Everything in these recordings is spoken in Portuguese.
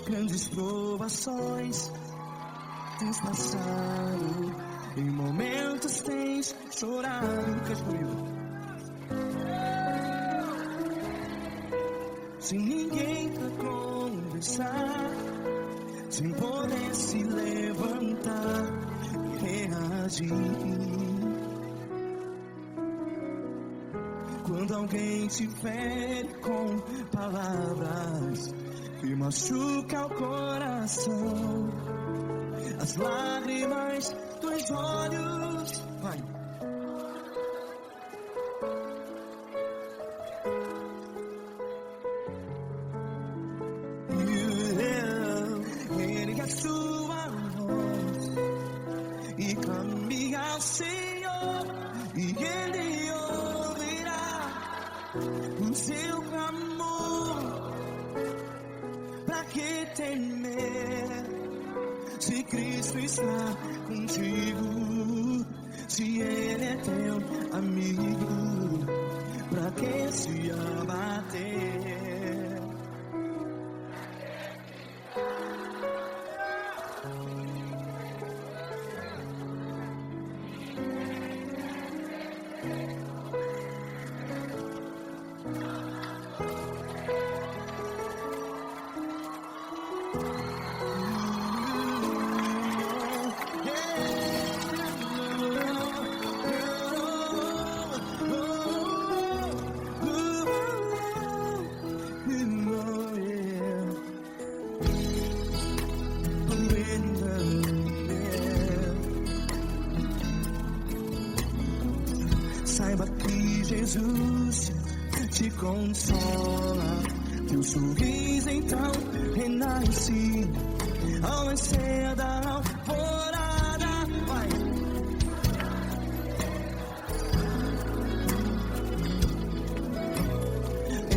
Grandes provações tens passado, em momentos tens chorado. Cante comigo. Sem ninguém pra conversar, sem poder se levantar e reagir. Quando alguém te fere com palavras que machuca o coração, as lágrimas dos olhos, vai. Ergue a sua voz e clame ao Senhor, e Ele ouvirá o seu clamor. Pra que temer, se Cristo está contigo? Se Ele é teu amigo, pra que se abater? Saiba que Jesus te consola, teu sorriso então renasce ao nascer da alvorada. Vai.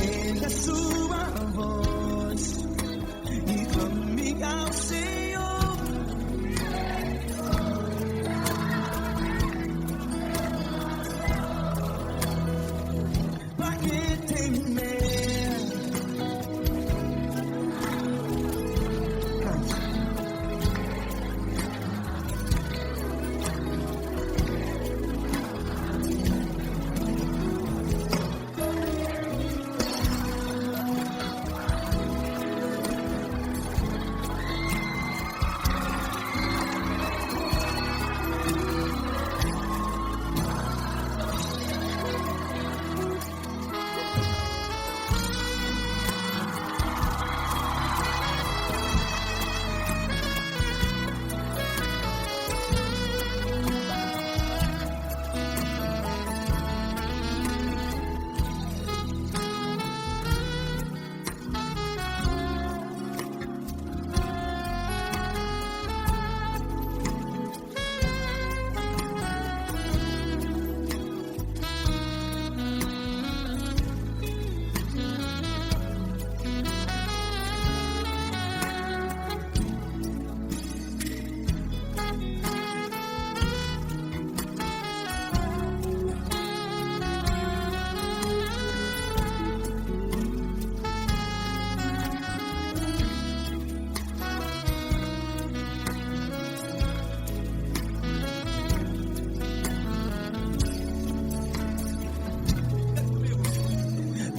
Ergue a sua voz e clame ao Senhor. Pra que temer?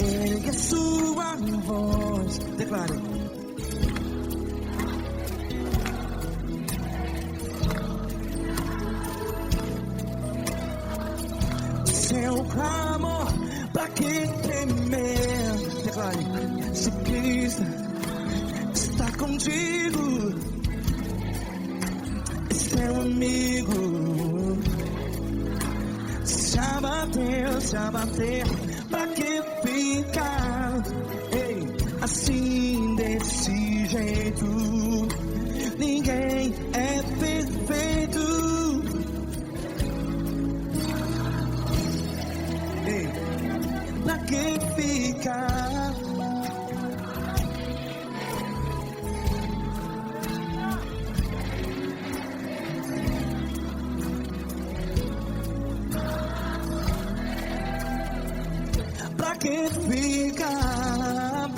Ergue a sua voz, declare. Seu clamor, pra que temer? Declare. Se Cristo está contigo, é seu amigo. Se abater, pra que ficar? Ei, a assim desse jeito. Ninguém é perfeito. Ei, pra que ficar? Pra que ficar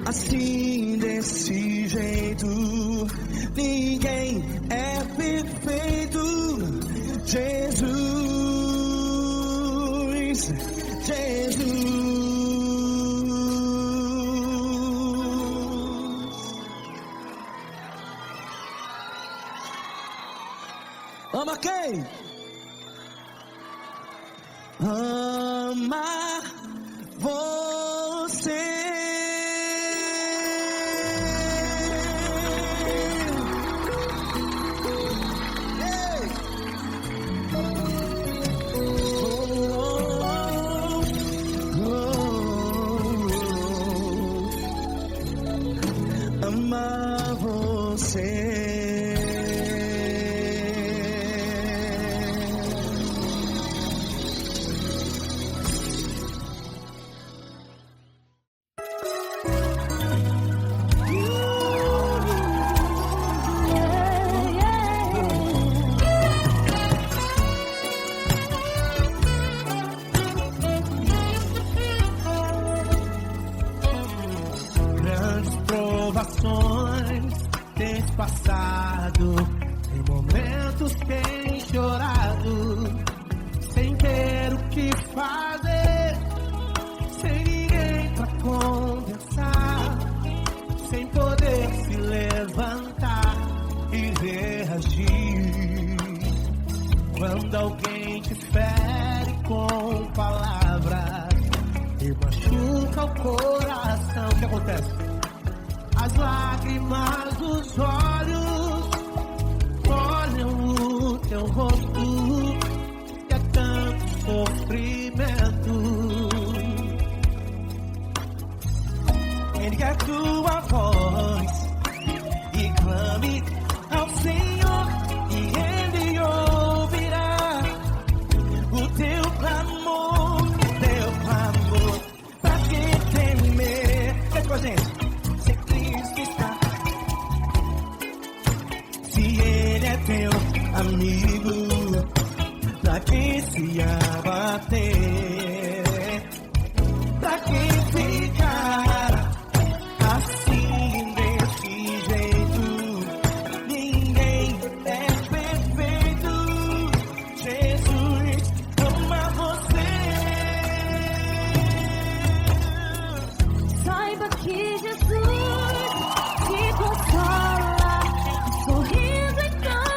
assim desse jeito? Ninguém é perfeito. Jesus, Jesus. Ama quem? Ama você. Amar você. Provações tens passado, em momentos tens chorado, sem ter o que fazer, sem ninguém pra conversar, sem poder se levantar e reagir. Quando alguém te fere com palavras e machuca o coração, o que acontece? As lágrimas dos olhos olham o teu rosto, e é tanto sofrimento. Ergue a tua voz e clame ao Senhor, e Ele ouvirá o teu clamor, pra que temer? Cante com a gente. Teu amigo, pra que se abater? Pra que ficar assim desse jeito? Ninguém é perfeito. Jesus ama você. Saiba que Jesus te consola, sorrindo então.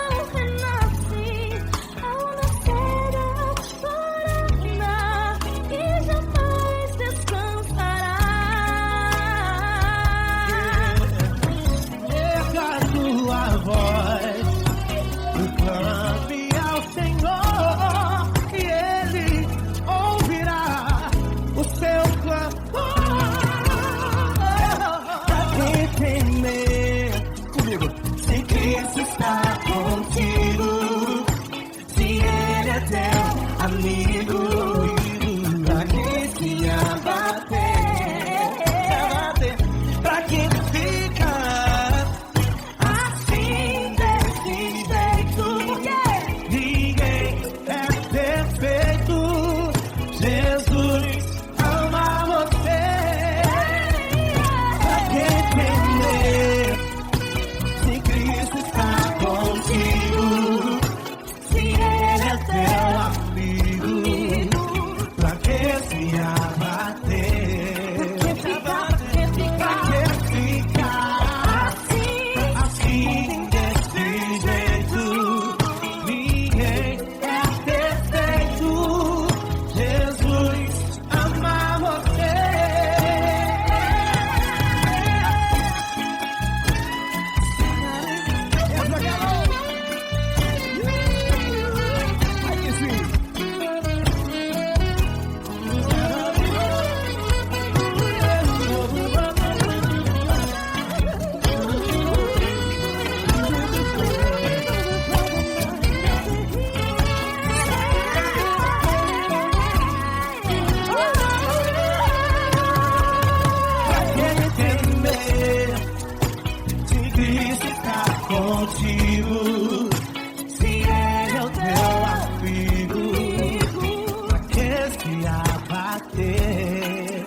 bater.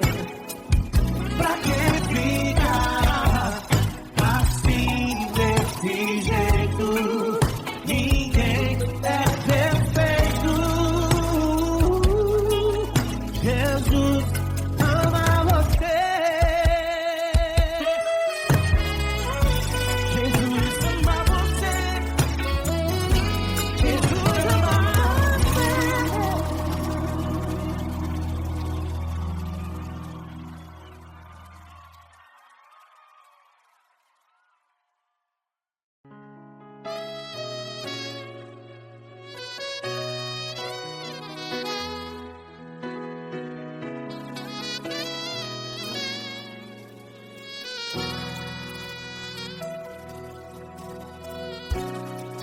Pra que ficar assim desse jeito? Ninguém é perfeito. Jesus ama você. Jesus ama você. Jesus ama você.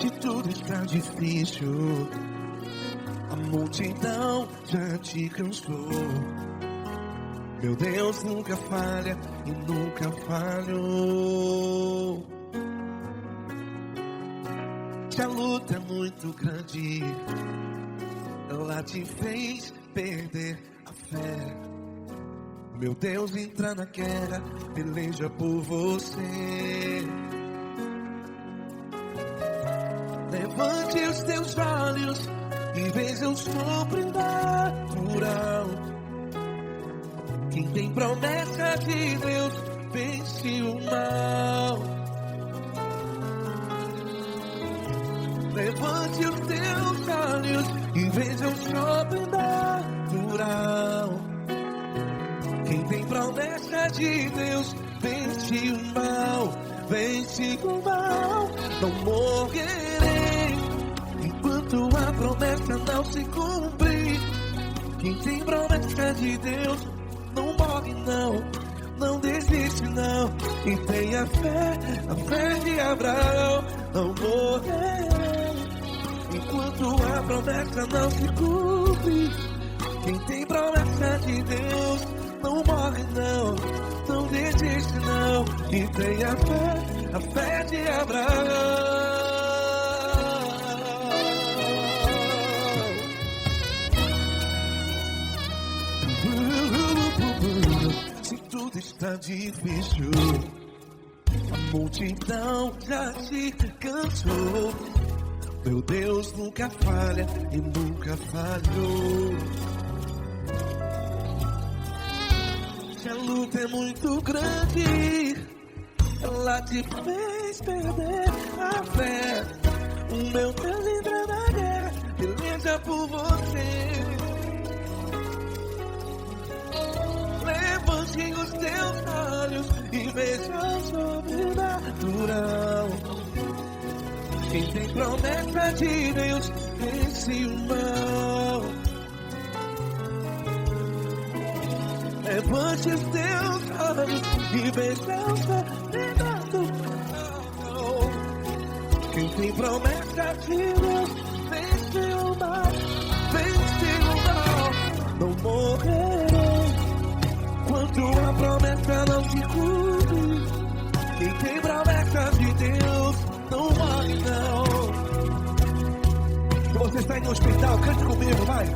Se tudo está difícil, a multidão já te cansou. Meu Deus nunca falha e nunca falhou. Se a luta é muito grande, ela te fez perder a fé. Meu Deus entra na guerra, peleja por você. Levante os teus olhos e veja o sobrenatural. Quem tem promessa de Deus vence o mal. Levante os teus olhos e veja o sobrenatural. Quem tem promessa de Deus vence o mal. Vence o mal. Não morrerei enquanto a promessa não se cumprir. Quem tem promessa de Deus não morre não, não desiste não. E tenha fé, a fé de Abraão. Não morrerei enquanto a promessa não se cumpre. Quem tem promessa de Deus não morre não, não desiste não. E tenha fé, a fé de Abraão. Se tudo está difícil, a multidão já se cansou. Meu Deus nunca falha e nunca falhou. Se a luta é muito grande, ela te fez perder a fé. O meu Deus entra na guerra, peleja por você. Levante os teus olhos e veja o sobrenatural. Quem tem promessa de Deus vence o mal. Levante os teus olhos e veja o sobrenatural. Quem tem promessa de Deus vence o mal. Vence o mal. Não morrerei enquanto a promessa não se cumpre. Quem tem promessa de Deus não morre não. Se você está em um hospital, cante comigo, vai.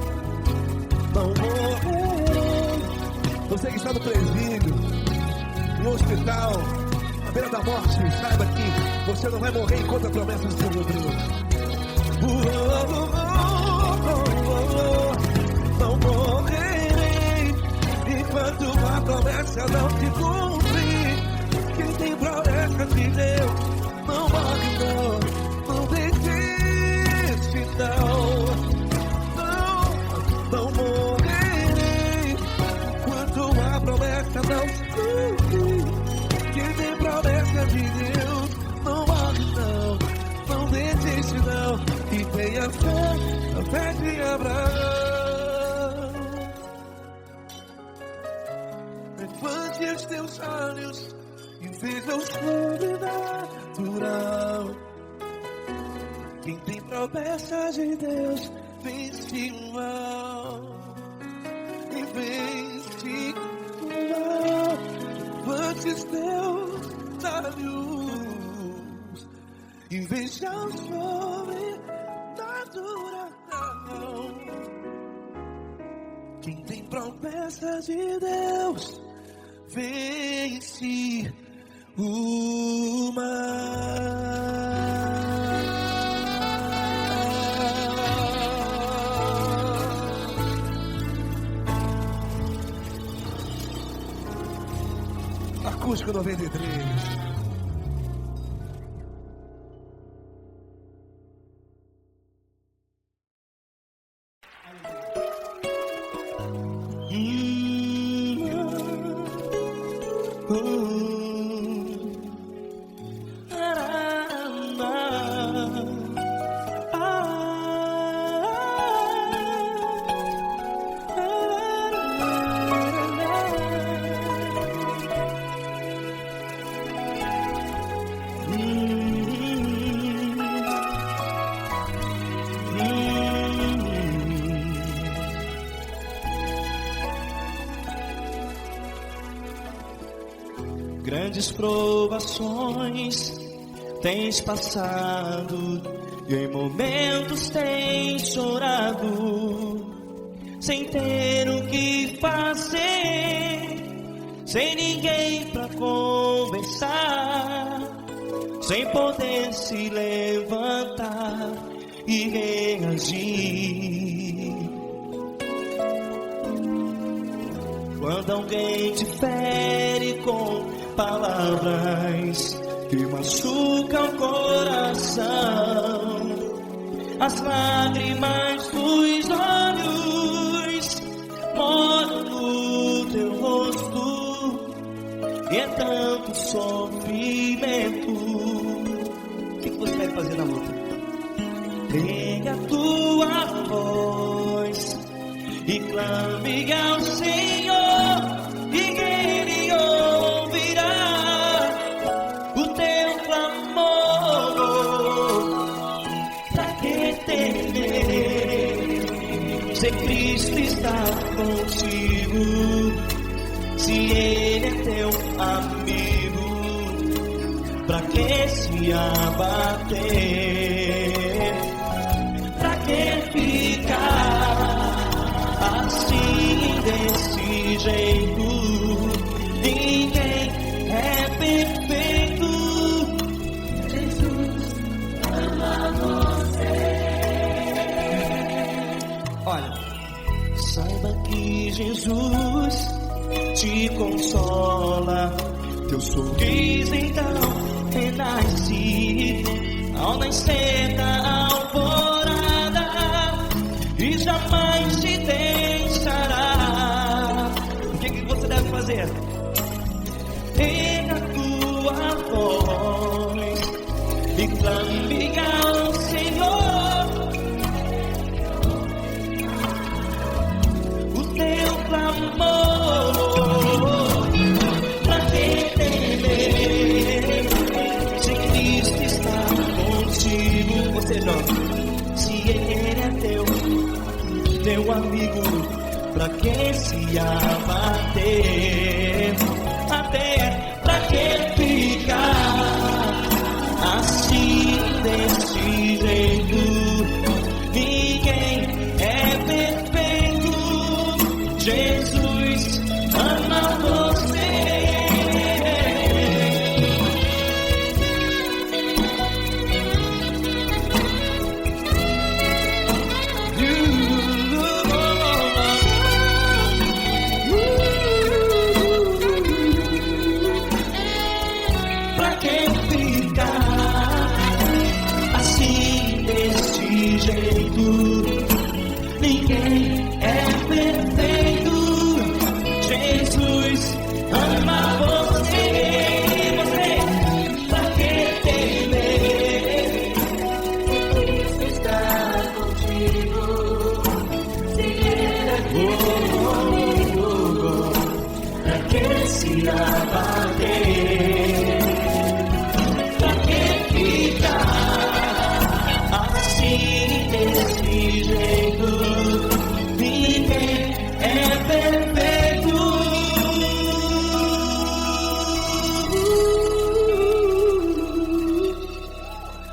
Não morrerei. Você que está no presídio, no hospital, à beira da morte, saiba que você não vai morrer enquanto a promessa se cumprir. Não morrerei enquanto a promessa não se cumprir. Quem tem promessa de Deus não morre não, não desiste não. Não morrerei enquanto a promessa não se cumprir. Quem tem promessa de Deus não morre não, não desiste não. E tenha fé, a fé de Abraão. Levante os teus olhos e veja o sobrenatural. Quem tem promessa de Deus vence o mal. E vence o mal. Levante os teus olhos e veja o sobrenatural. Quem tem promessa promessa de Deus vence o mal. Acústico 93. Grandes provações tens passado e em momentos tens chorado, sem ter o que fazer, sem ninguém pra conversar, sem poder se levantar e reagir. Quando alguém te fere com palavras que machucam o coração, as lágrimas dos olhos moram no teu rosto, e é tanto sofrimento. O que você vai fazer na luta? Pega a tua voz e clame ao Senhor, e Ele ouvirá o teu clamor. Pra que temer, se Cristo está contigo, se Ele é teu amigo? Pra que se abater? Pra que ficar assim desse jeito? Ninguém é perfeito. Jesus ama você. Olha, saiba que Jesus te consola, teu sorriso então renasce ao nascer da alvorada, e jamais te deixará. O que você deve fazer? Pega a tua voz e clame ao Senhor, o teu clamor. Pra que temer, se Cristo está contigo? Ou seja, se Ele é teu amigo, pra que se abater? Até pra que ficar assim desse jeito? Ninguém é perfeito. Jesus ama você. Ninguém é perfeito. Jesus ama você. Você, pra que temer? Cristo está contigo. Se Ele é comigo, pra que se abater? Pra que ficar assim desse jeito? Ninguém é perfeito.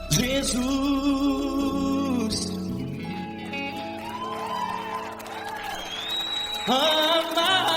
Jesus ama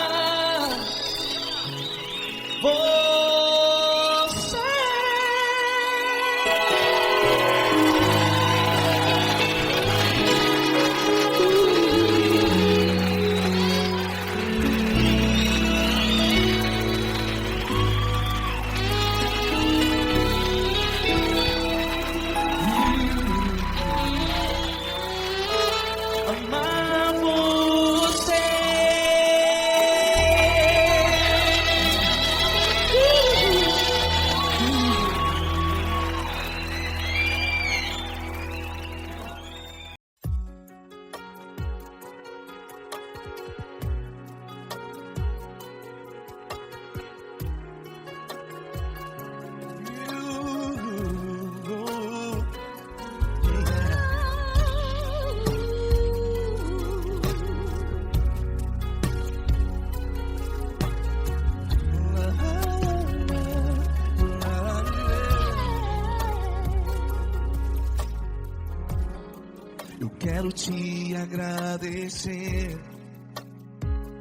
quero te agradecer,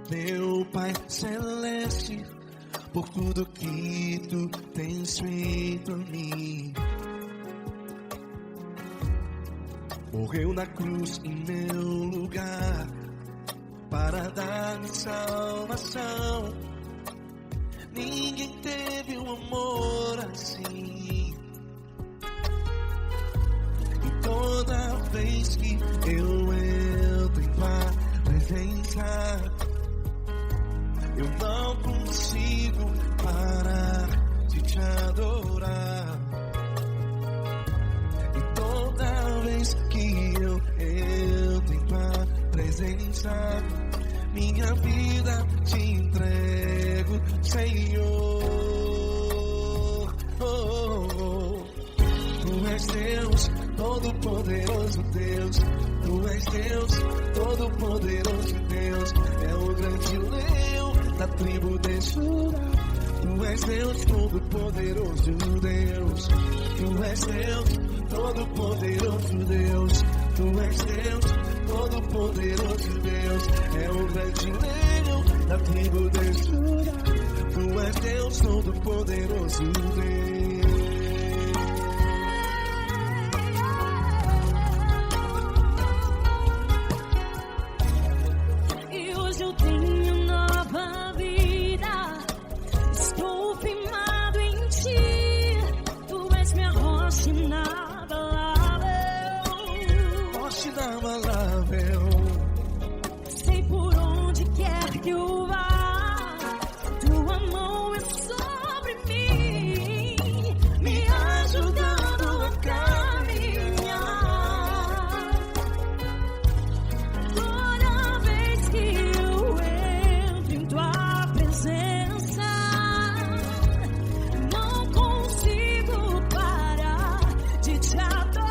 meu Pai Celeste, por tudo que tu tens feito a mim. Morreu na cruz em meu lugar para dar-me salvação. Ninguém teve um amor assim. E toda vez que eu entro em tua presença, eu não consigo parar de te adorar. E toda vez que eu entro em tua presença, minha vida te entrego, Senhor. Tu és Deus, Todo-Poderoso Deus. Tu és Deus, Todo-Poderoso Deus. É o grande leão da tribo de Judá. Tu és Deus, Todo-Poderoso Deus. Tu és Deus, Todo-Poderoso Deus. Tu és Deus, Todo-Poderoso Deus. É o grande leão da tribo de Judá. Tu és Deus, Todo-Poderoso Deus. Sei por onde quer que eu vá, tua mão é sobre mim, me ajudando a caminhar. Toda vez que eu entro em tua presença, não consigo parar de te adorar.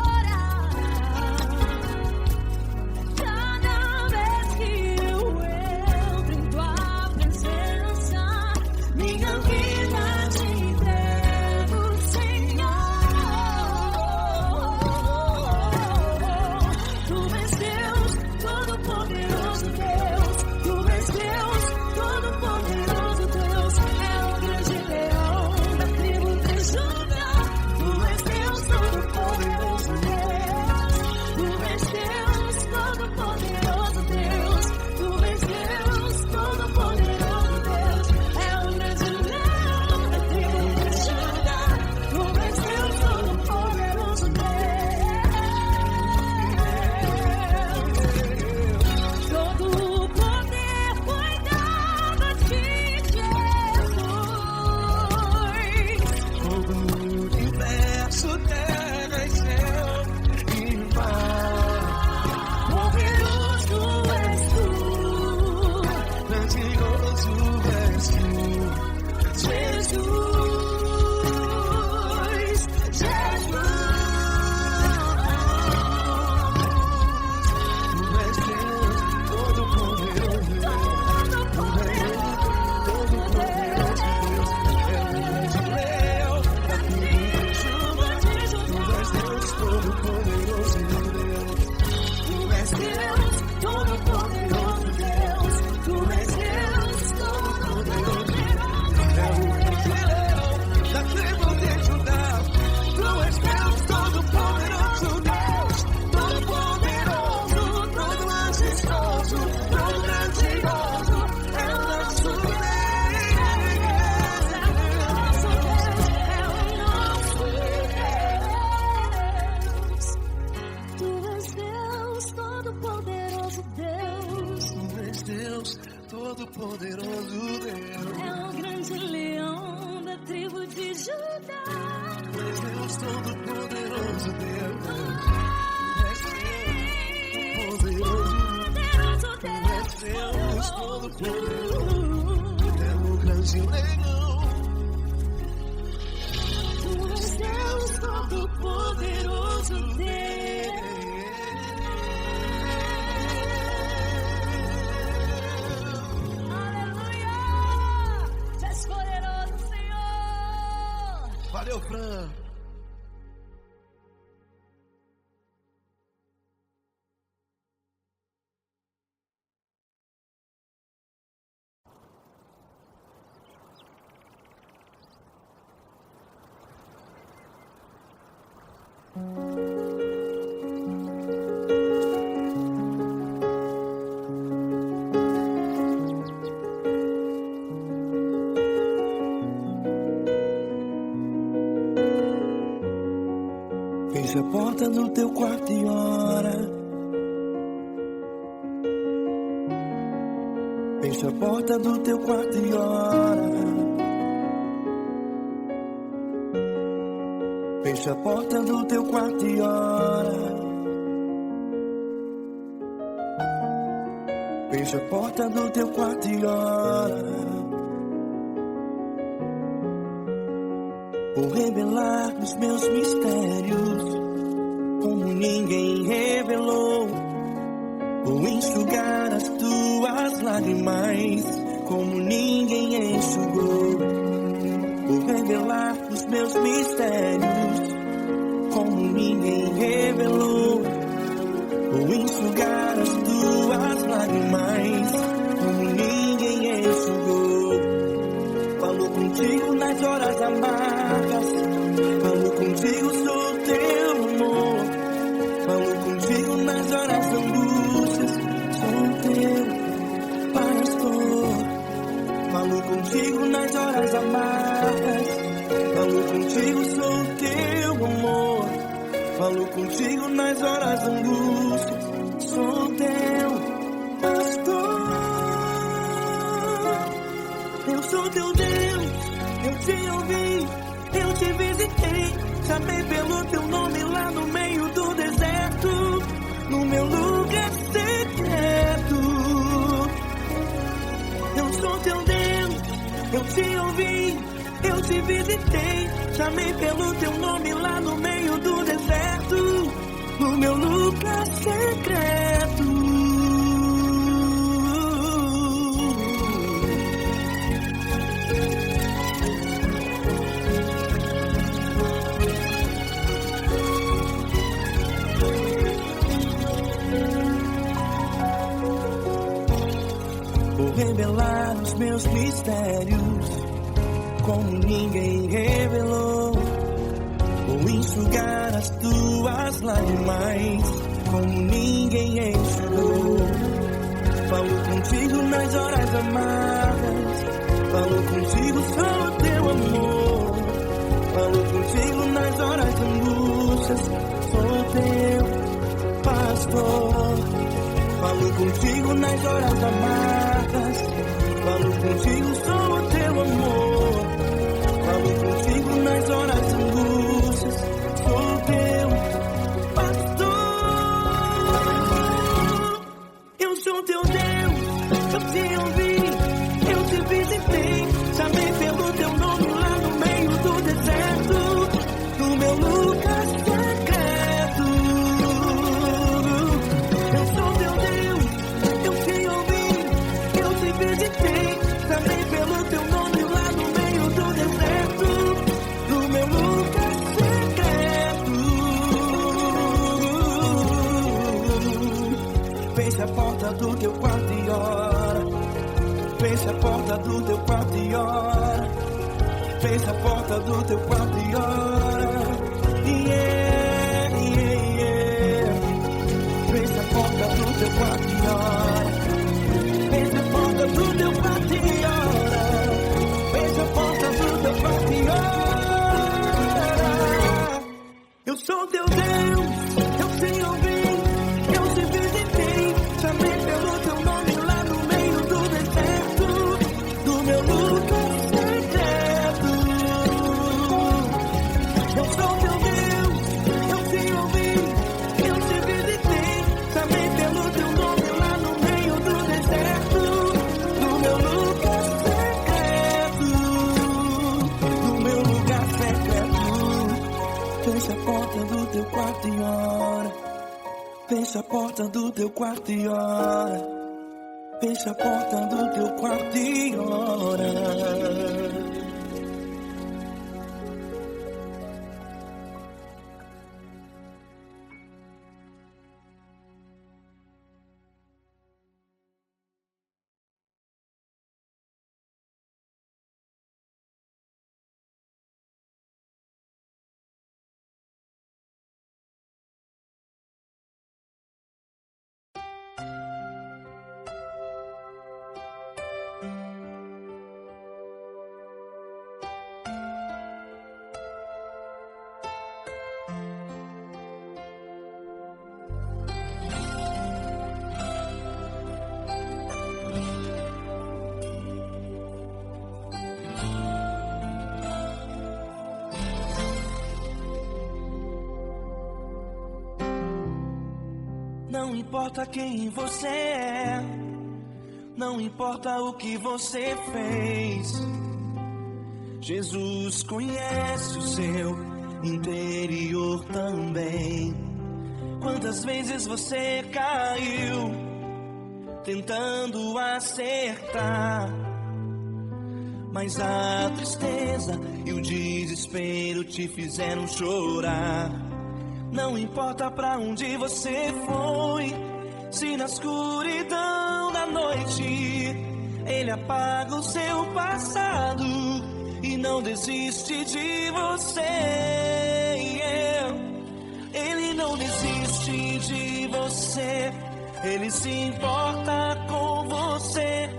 Todo-Poderoso Deus. É o grande leão da tribo de Judá. Tu és Deus, Todo-Poderoso Deus. Tu és Deus, Todo-Poderoso. É o grande leão. Tu és Deus, Todo-Poderoso Deus. Valeu, Fran. Fecha a porta do teu quarto e ora. Fecha a porta do teu quarto e ora. Fecha a porta do teu quarto e ora. Fecha a porta do teu quarto e ora. Vou revelar os meus mistérios como ninguém revelou. Vou enxugar as tuas lágrimas como ninguém enxugou. Vou revelar os meus mistérios como ninguém revelou. Vou enxugar as tuas lágrimas como ninguém enxugou. Falo contigo nas horas amargas, falo contigo, sou teu amor. Falo contigo nas horas da angústias, sou teu pastor. Falo contigo nas horas amargas, falo contigo, sou teu amor. Falo contigo nas horas da angústia, sou teu pastor. Eu sou teu Deus, eu te ouvi, eu te visitei. Chamei pelo teu nome lá no meio do deserto, no meu lugar secreto. Eu sou teu Deus, eu te ouvi, eu te visitei. Chamei pelo teu nome lá no meio do deserto, no meu lugar secreto. Vou revelar os meus mistérios como ninguém revelou. Vou enxugar as tuas lágrimas como ninguém enxugou. Falo contigo nas horas amargas, falo contigo, sou teu amor. Falo contigo nas horas de angústias, sou teu pastor. Falo contigo nas horas amargas, falo contigo, sou teu amor. Falo contigo nas horas de angústias, sou teu pastor. Eu sou teu Deus, eu te ouvi, eu te visitei. Chamei pelo teu nome lá no meio do deserto, no meu lugar secreto. Eu sou teu Deus, eu te ouvi, eu te visitei. Chamei pelo teu nome lá no meio do deserto, no meu lugar secreto. Fecha a porta do teu quarto e ora. Fecha a porta do teu quarto e ora. Fecha a porta do teu quarto e ora. Yeah, yeah, yeah. Fecha a porta do teu quarto e ora. Fecha a porta do teu quarto e ora. Fecha a porta do teu quarto e ora. Eu sou teu Deus, eu te ouvi, eu te visitei. Chamei pelo teu nome lá no meio do deserto, do meu lugar secreto. Eu sou teu Deus, eu te ouvi, eu te visitei. Chamei pelo teu nome lá no meio do deserto, do meu lugar secreto, do meu lugar secreto. Fecha a porta do teu quarto e ora. Fecha a porta do teu quarto e ora. Fecha a porta do teu quarto e ora. importa quem você é, não importa o que você fez, Jesus conhece o seu interior também. Quantas vezes você caiu tentando acertar, mas a tristeza e o desespero te fizeram chorar. Não importa pra onde você foi, se na escuridão da noite Ele apaga o seu passado e não desiste de você. Ele não desiste de você, Ele se importa com você,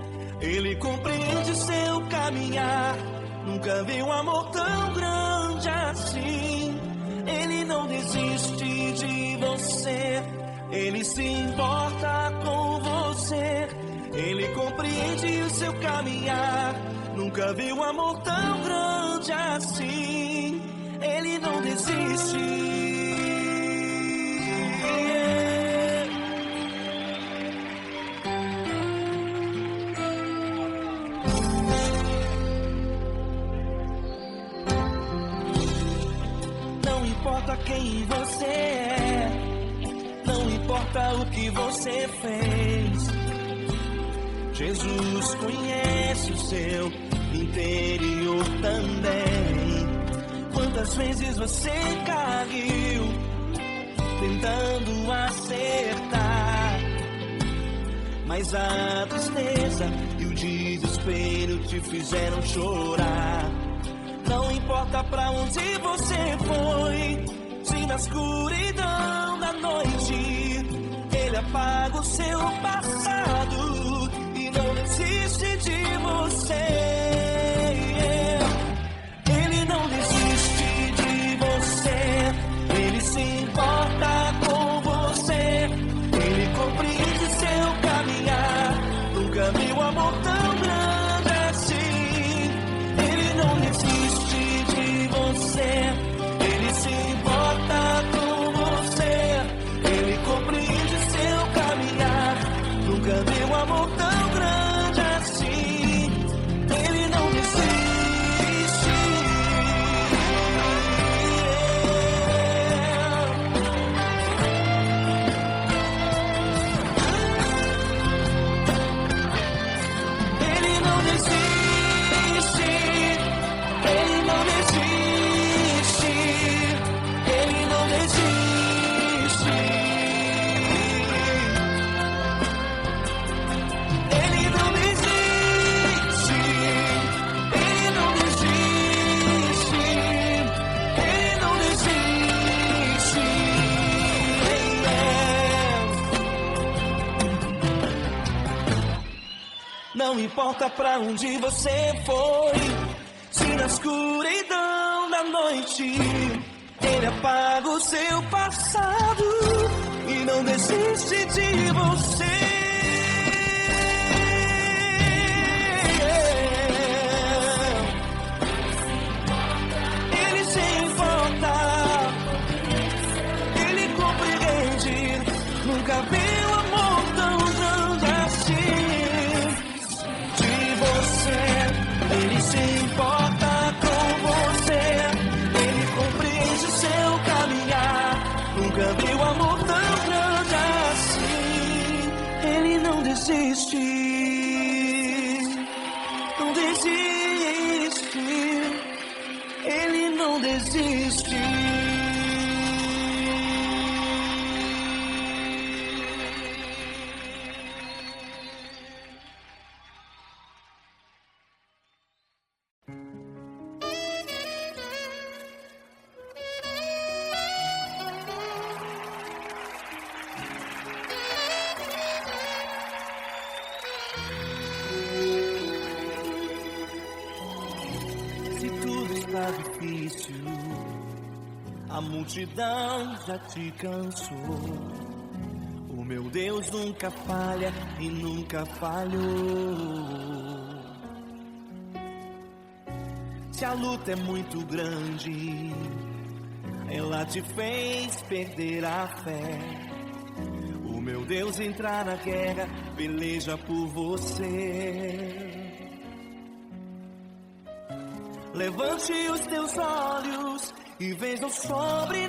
Ele compreende seu caminhar. Nunca vi um amor tão grande assim. Ele não desiste de você, Ele se importa com você, Ele compreende o seu caminhar. Nunca vi um amor tão grande assim. Ele não desiste. Não importa quem você é, não importa o que você fez, Jesus conhece o seu interior também. Quantas vezes você caiu tentando acertar, mas a tristeza e o desespero te fizeram chorar. Não importa pra onde você foi, se na escuridão da noite Ele apaga o seu passado e não desiste de você. Ele não desiste de você, Ele se importa com você, Ele compreende seu caminhar. Nunca vi um amor tão grande assim. Ele não desiste de você, Ele se importa com você, Ele compreende seu caminhar. Nunca vi um amor tão grande assim. Ele não desiste. Ele não desiste. Ele não desiste. Ele não desiste. Ele não desiste. Ele não desiste. Ele não desiste. Não importa pra onde você foi, se na escuridão da noite Ele apaga o seu passado e não desiste de você. Ele se importa, Ele compreende. Nunca vi um amor tão grande assim. De você, Ele se importa com você, Ele compreende seu caminhar. Nunca vi um amor tão grande assim. Ele não desiste, não desiste, Ele não desiste. Se tudo está difícil, a multidão já te cansou. O meu Deus nunca falha e nunca falhou. Se a luta é muito grande, ela te fez perder a fé. O meu Deus entrar na guerra, peleja por você. Levante os teus olhos e veja o sobrenatural.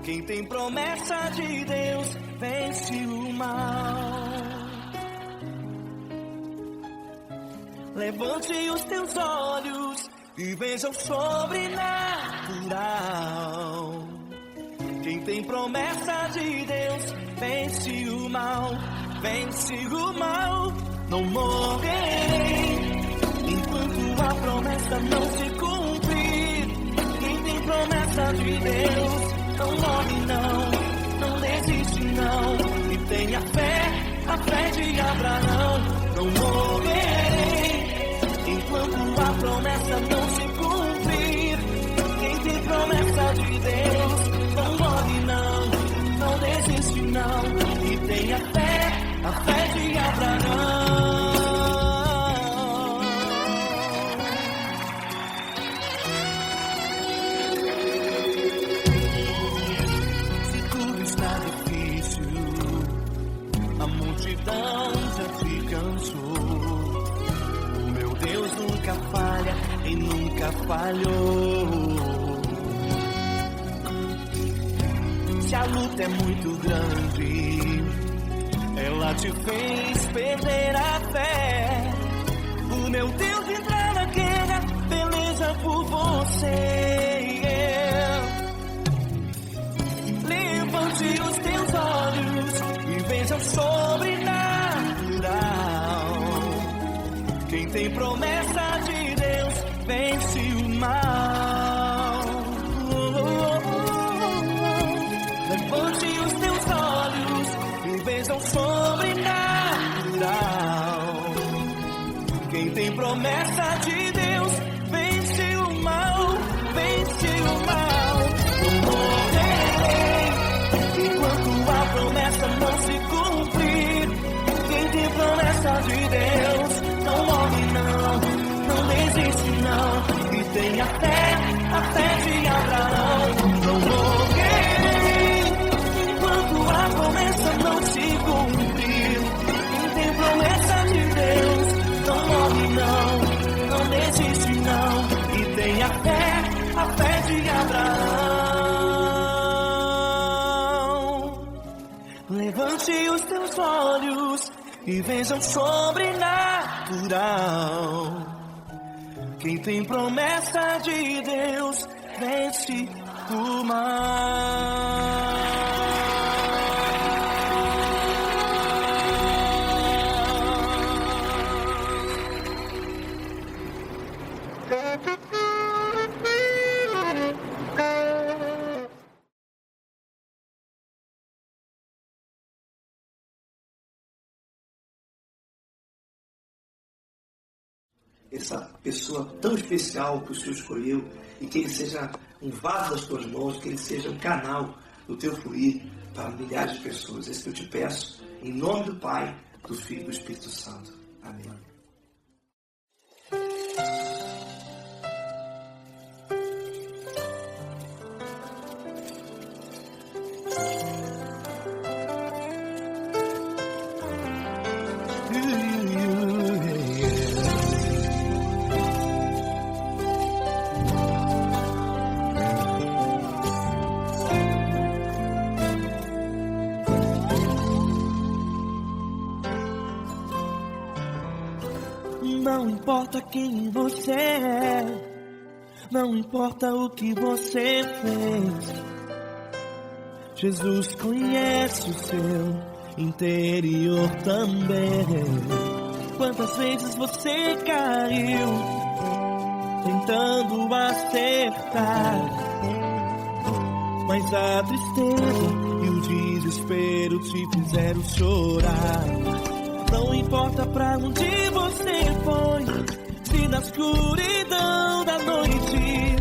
Quem tem promessa de Deus vence o mal. Levante os teus olhos e veja o sobrenatural. Quem tem promessa de Deus vence o mal, vence o mal. Não morrerei enquanto a promessa não se cumprir. Quem tem promessa de Deus não morre não, não desiste não. E tenha fé, a fé de Abraão. Não morrerei enquanto a promessa não se cumprir. Quem tem promessa de Deus não morre não, não desiste não. E tenha fé, a fé de Abraão. Se tudo está difícil, a multidão já te cansou. O meu Deus nunca falha e nunca falhou. Se a luta é muito grande, ela te fez perder a fé. O meu Deus entra na guerra, peleja por você. Levante os teus olhos e veja o sobrenatural. Quem tem promessa de Deus vence o mal. Levante os teus olhos e veja o sobrenatural. Quem tem promessa de Deus vence o mal, vence o mal. Não morrerei enquanto a promessa não se cumprir. Quem tem promessa de Deus não morre não, não desiste não. E tenha fé, a fé de Abraão. Não morrerei enquanto a promessa não se cumprir. Quem tem promessa de Deus não morre não, não desiste não. E tenha fé, a fé de Abraão. Levante os teus olhos e veja o sobrenatural. Quem tem promessa de Deus vence o mal. Essa pessoa tão especial que o Senhor escolheu, e que ele seja um vaso das tuas mãos, que ele seja um canal do teu fluir para milhares de pessoas. Esse que eu te peço, em nome do Pai, do Filho e do Espírito Santo. Amém. Não importa quem você é, não importa o que você fez, Jesus conhece o seu interior também. Quantas vezes você caiu tentando acertar, mas a tristeza e o desespero te fizeram chorar. Não importa pra onde você foi, se na escuridão da noite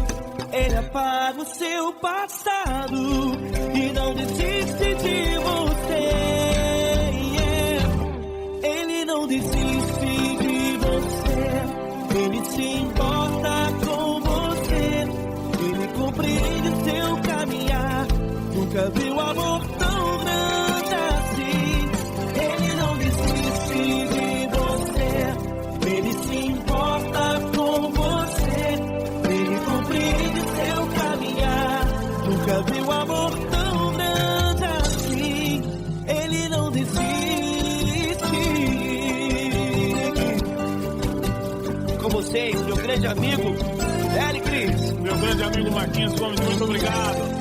Ele apaga o seu passado e não desiste de você. Ele não desiste de você, Ele se importa com você, Ele compreende seu caminhar. Nunca viu vocês, meu grande amigo L. Cris. Meu grande amigo Marquinhos Gomes, muito obrigado.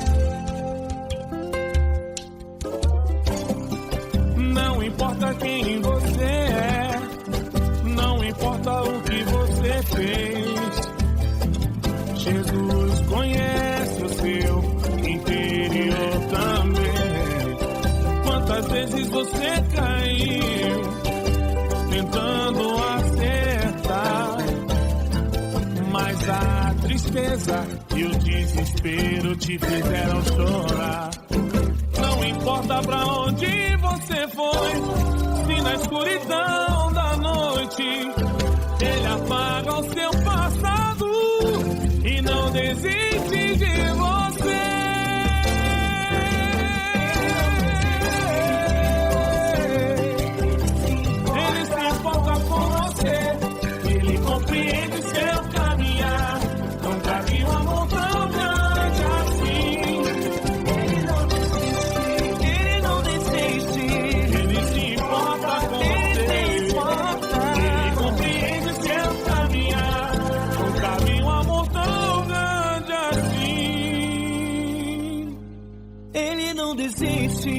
Não importa quem você é, não importa o que você fez, Jesus conhece o seu interior também. Quantas vezes você caiu tentando acertar, mas a tristeza e o desespero te fizeram chorar. Não importa pra onde você foi, se na escuridão da noite Ele apaga o seu passado e não desiste de você. Ele se importa com você, Ele compreende seu caminhar. Nunca vi um amor tão grande assim. Ele não desiste, Ele se importa com você, Ele compreende seu caminhar. Nunca vi um amor tão grande assim. Ele não desiste,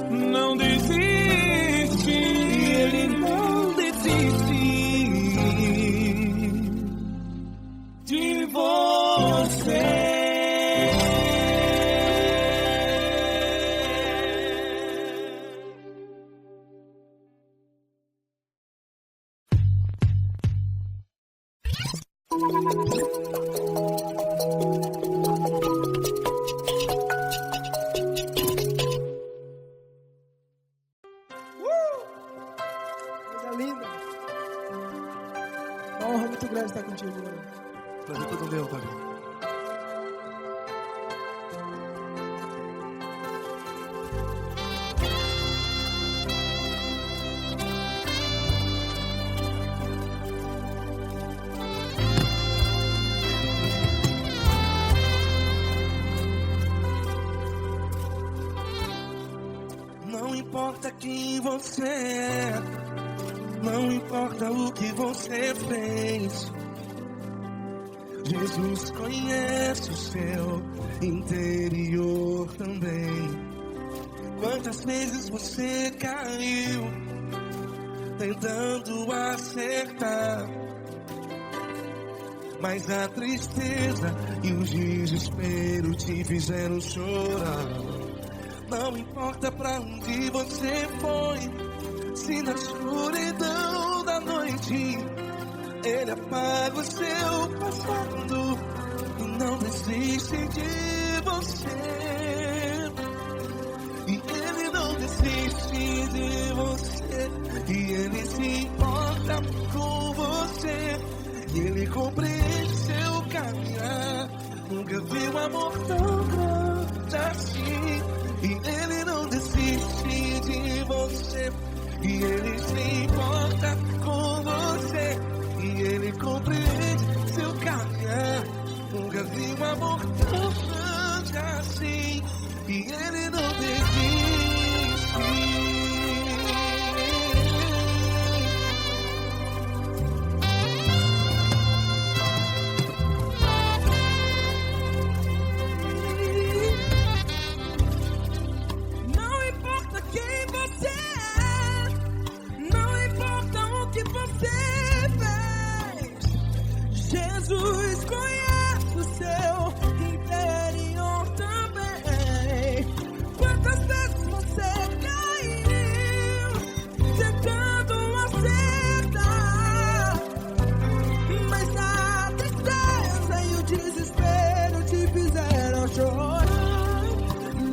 Não desiste, ele não desiste de você. Coisa linda. Uma honra muito grande estar contigo, Lord. Prazer todo meu, Pai. Não importa quem você é, não importa o que você fez, Jesus conhece o seu interior também. Quantas vezes você caiu tentando acertar, mas a tristeza e o desespero te fizeram chorar. Não importa pra onde você foi, se na escuridão da noite Ele apaga o seu passado e não desiste de você. E Ele não desiste de você, e Ele se importa com você, e Ele compreende seu caminhar. Nunca vi um amor tão grande assim. E Ele não desiste de você, e Ele se importa com você, e Ele compreende seu caminhar. Nunca vi um amor tão grande assim, e Ele não desiste. Não importa quem você é, não importa o que você fez, Jesus conhece o seu interior também. Quantas vezes você caiu tentando acertar, mas a tristeza e o desespero te fizeram chorar.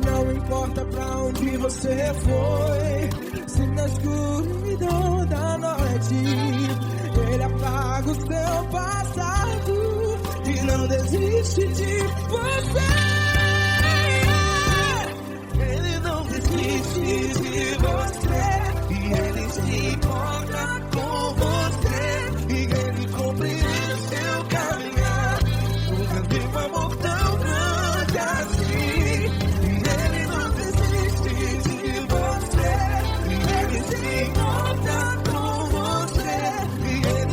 Não importa pra onde você foi, se na escuridão da noite Ele apaga o seu passado e não desiste de você. Ele não desiste de você, e Ele se importa com você, e Ele compreende seu caminhar. Nunca vi um amor tão grande assim. E Ele não desiste de você, e Ele se importa com você, e Ele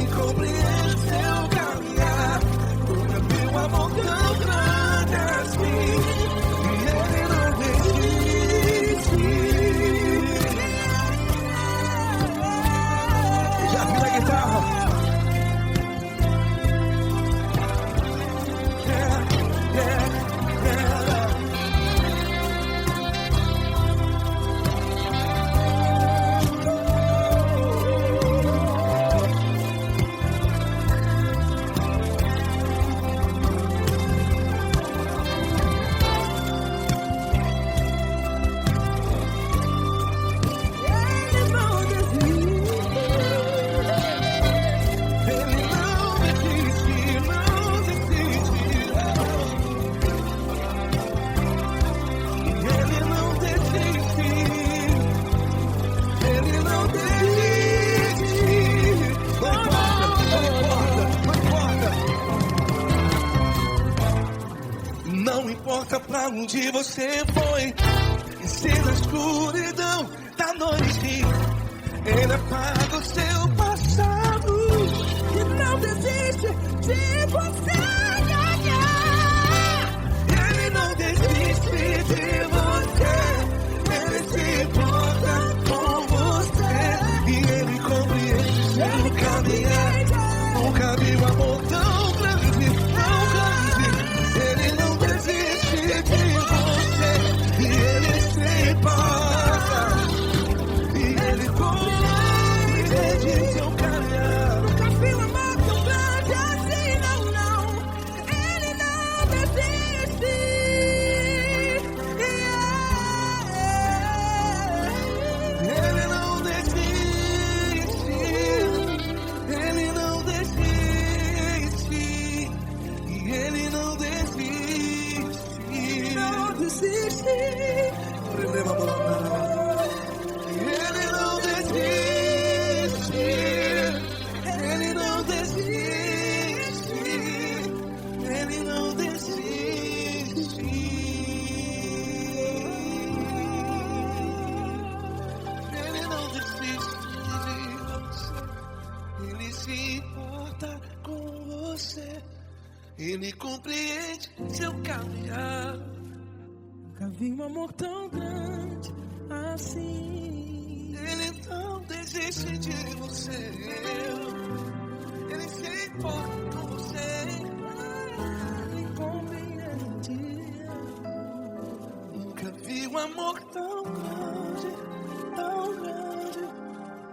onde você foi. E se na escuridão da noite Ele apaga o seu passado E não desiste de você. Ele não desiste de você. Ele se importa com você. E Ele compreende seu caminhar. Nunca vi um amor tão grande, tão grande. Ele não desiste de você. E Ele se importa. E Ele compreende seu caminhar. Nunca vi um amor tão grande assim, não, não. Ele não desiste. Ele não desiste. Ele não desiste. E Ele não desiste. Não desiste. Ele não desiste. Ele não desiste. Ele não desiste. Ele não desiste de você. Ele se importa com você. Ele compreende seu caminhar. Nunca vi um amor tão grande assim. Ele não desiste de você. Ele se importa com você. Ele compreende. Nunca vi um amor tão grande, tão grande.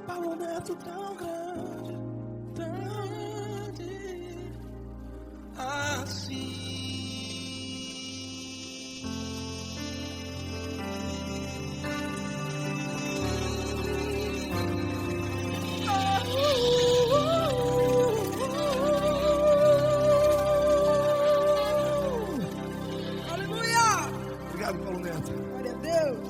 Paulo Neto tão grande, tão grande. Assim. Aleluia! Obrigado, Paulo Neto. Glória a Deus.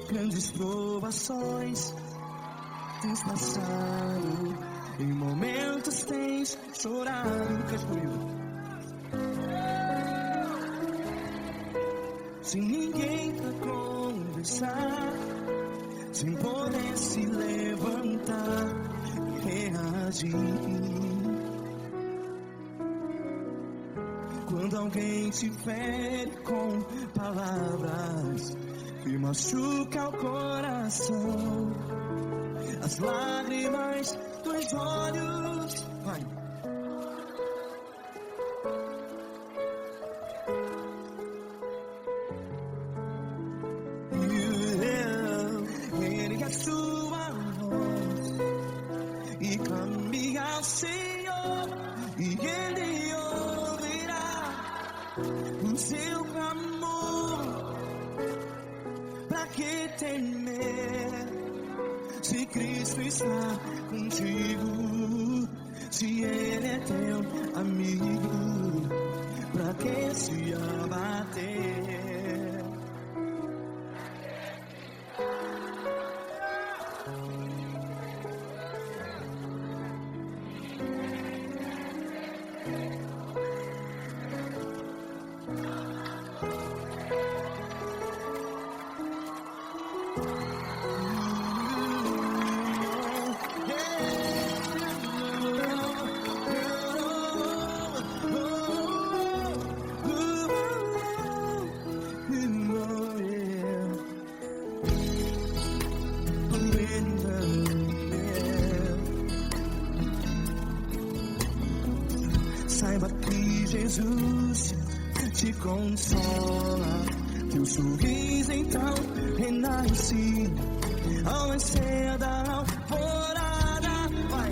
Grandes provações tens passado, em momentos tens chorado. Cante comigo. Sem ninguém pra conversar, sem poder se levantar e reagir. Quando alguém te fere com palavras que machuca o coração, as lágrimas dos olhos, vai. Ergue a sua voz e clame ao Senhor, e Ele ouvirá o seu clamor. Pra que temer, se Cristo está contigo? Se Ele é teu amigo, pra que se abater? Saiba que Jesus te consola teu sorriso então renasce ao nascer da alvorada. Vai.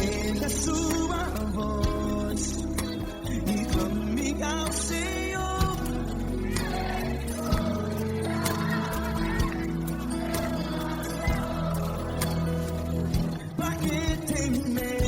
Erga sua voz e clame ao Senhor. Pra que temer?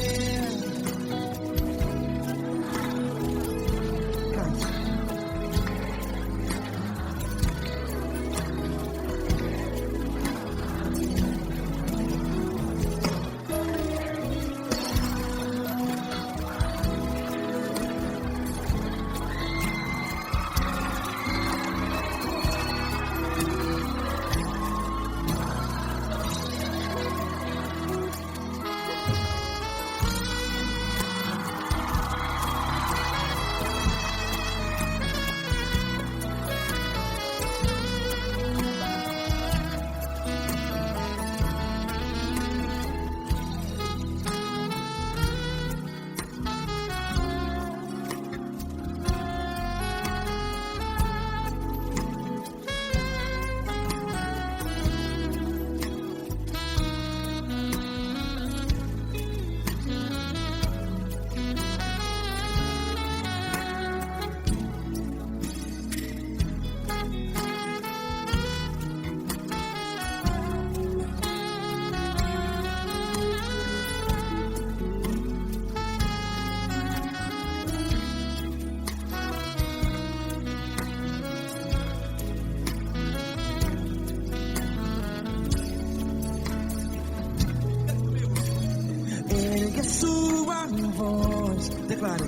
Ergue sua voz, declare.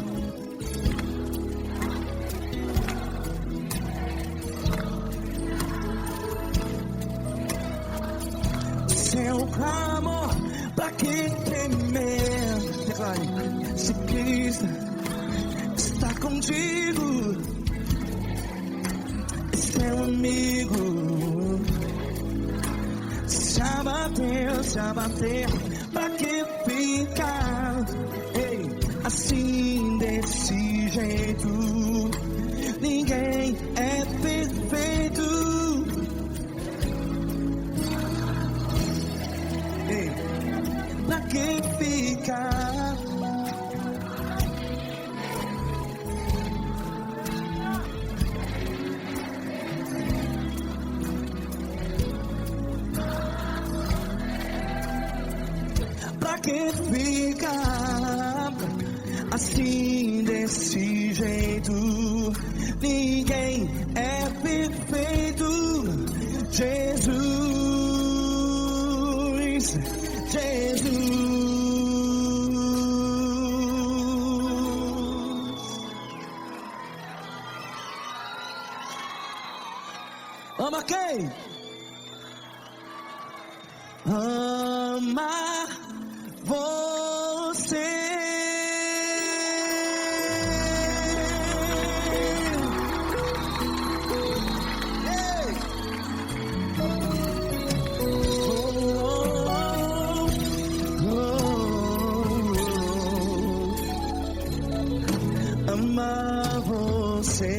Seu clamor, pra que temer? Declare. Se Cristo está contigo, seu amigo, se abater, pra que ficar, ei, assim desse jeito? Ninguém é perfeito. Ei, pra que ficar? Pra que ficar assim desse jeito? Ninguém é perfeito. Jesus, Jesus. Ama quem? Ama você. Ei. Ama você.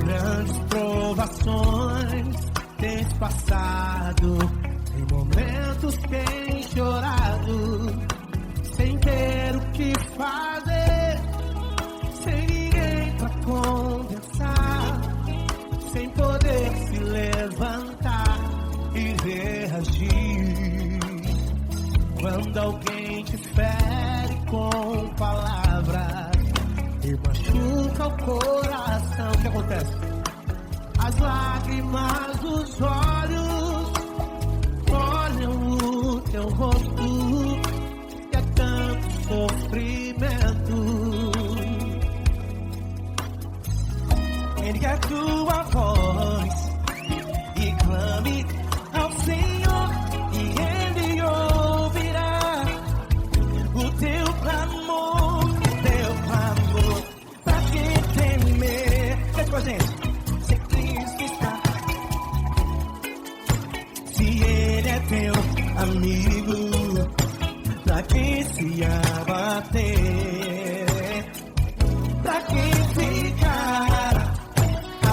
Grandes provações tens passado, em momentos tens chorado, sem ter o que fazer, sem ninguém pra conversar, sem poder se levantar e reagir. Quando alguém te fere com palavras e machuca o coração, o que acontece? As lágrimas dos olhos olham o teu rosto, e é tanto sofrimento. se abater. Pra quem ficar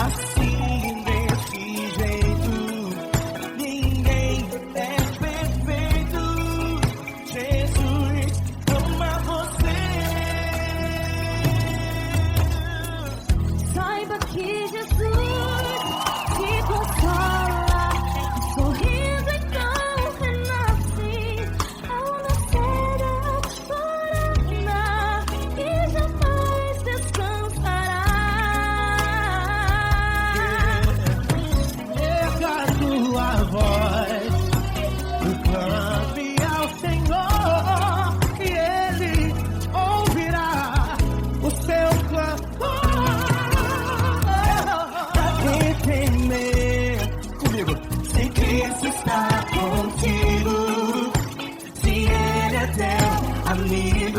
assim desse jeito, ninguém é perfeito. Jesus ama você. Saiba que Jesus te consola, o sorriso então renasce ao nascer da corona e jamais descansará. Erga a tua voz, clame ao Senhor e Ele ouvirá o seu clamor. Pra quem temer, comigo, se Cristo está contigo, se Ele é teu amigo,